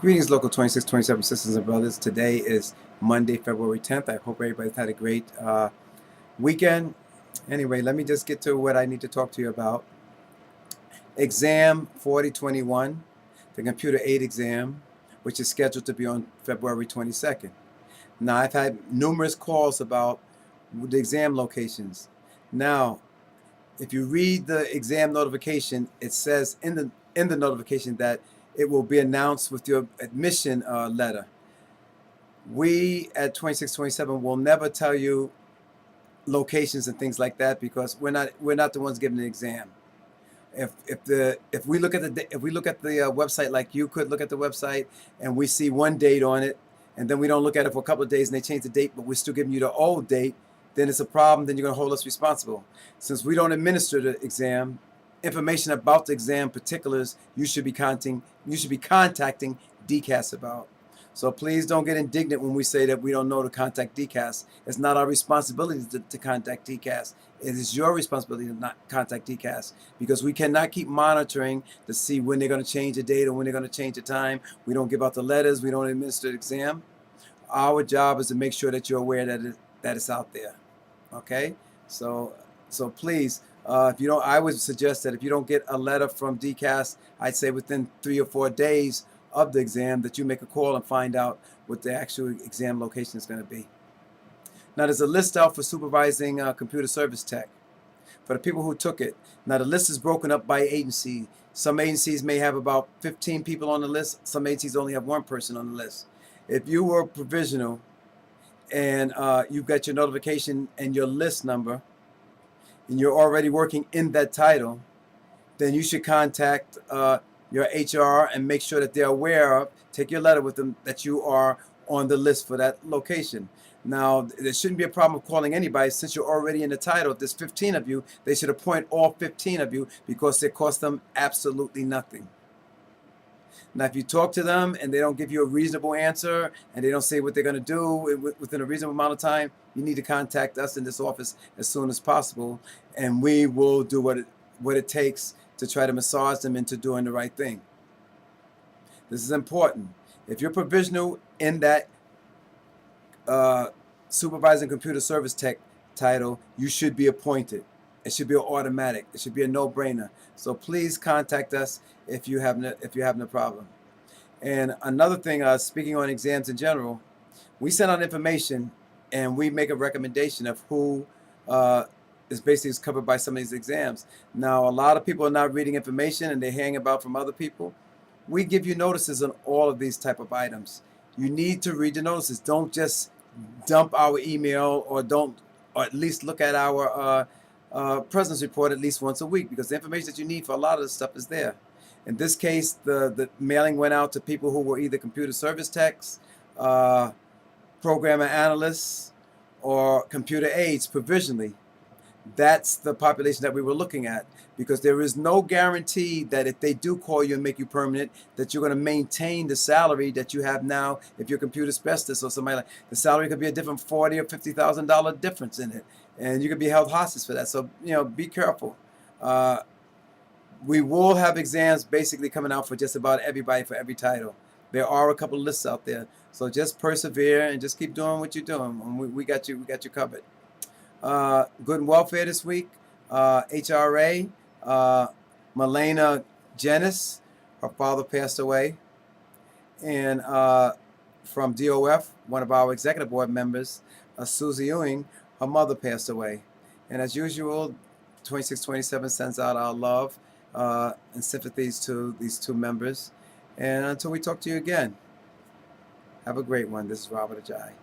Greetings, Local 2627 sisters and brothers. Today is Monday, February 10th. I hope everybody's had a great weekend. Anyway, let me just get to what I need to talk to you about. Exam 4021, the computer aid exam, which is scheduled to be on February 22nd. Now, I've had numerous calls about the exam locations. Now, if you read the exam notification, it says in the notification that it will be announced with your admission letter. We at 2627 will never tell you locations and things like that because we're not the ones giving the exam. If we look at the website, like you could look at the website and we see one date on it, and then we don't look at it for a couple of days and they change the date, but we're still giving you the old date, then it's a problem. Then you're going to hold us responsible. Since we don't administer the exam, information about the exam particulars you should be contacting DCAS about. So please don't get indignant when we say that we don't know to contact DCAS. It's not our responsibility to contact DCAS. It is your responsibility to not contact DCAS, because we cannot keep monitoring to see when they're going to change the date or when they're going to change the time. We don't give out the letters. We don't administer the exam. Our job is to make sure that you're aware that it's out there. Okay? So please, if you don't, I would suggest that if you don't get a letter from DCAS, I'd say within 3 or 4 days of the exam, that you make a call and find out what the actual exam location is going to be. Now, there's a list out for supervising computer service tech for the people who took it. Now, the list is broken up by agency. Some agencies may have about 15 people on the list. Some agencies only have 1 person on the list. If you were provisional and you've got your notification and your list number, and you're already working in that title, then you should contact your HR and make sure that they're aware of, take your letter with them, that you are on the list for that location. Now, there shouldn't be a problem with calling anybody since you're already in the title. If there's 15 of you, they should appoint all 15 of you because it costs them absolutely nothing. Now, if you talk to them and they don't give you a reasonable answer and they don't say what they're going to do within a reasonable amount of time, you need to contact us in this office as soon as possible, and we will do what it takes to try to massage them into doing the right thing. This is important. If you're provisional in that supervising computer service tech title, you should be appointed. It should be an automatic. It should be a no-brainer. So please contact us if you're having a problem. And another thing, speaking on exams in general, we send out information and we make a recommendation of who is basically covered by some of these exams. Now, a lot of people are not reading information and they hang about from other people. We give you notices on all of these type of items. You need to read the notices. Don't just dump our email, or at least look at our presence report at least once a week, because the information that you need for a lot of this stuff is there. In this case, the mailing went out to people who were either computer service techs, programmer analysts, or computer aides provisionally. That's the population that we were looking at, because there is no guarantee that if they do call you and make you permanent, that you're going to maintain the salary that you have now. If you're a computer specialist or somebody like, the salary could be a different $40,000 or $50,000 difference in it, and you could be held hostage for that. So, be careful. We will have exams basically coming out for just about everybody for every title. There are a couple of lists out there, so just persevere and just keep doing what you're doing. And we got you covered. Good and welfare this week. HRA, Melena Jenis, her father passed away. And from DOF, one of our executive board members, Susie Ewing, her mother passed away. And as usual, 2627 sends out our love and sympathies to these 2 members. And until we talk to you again, have a great one. This is Robert Aide.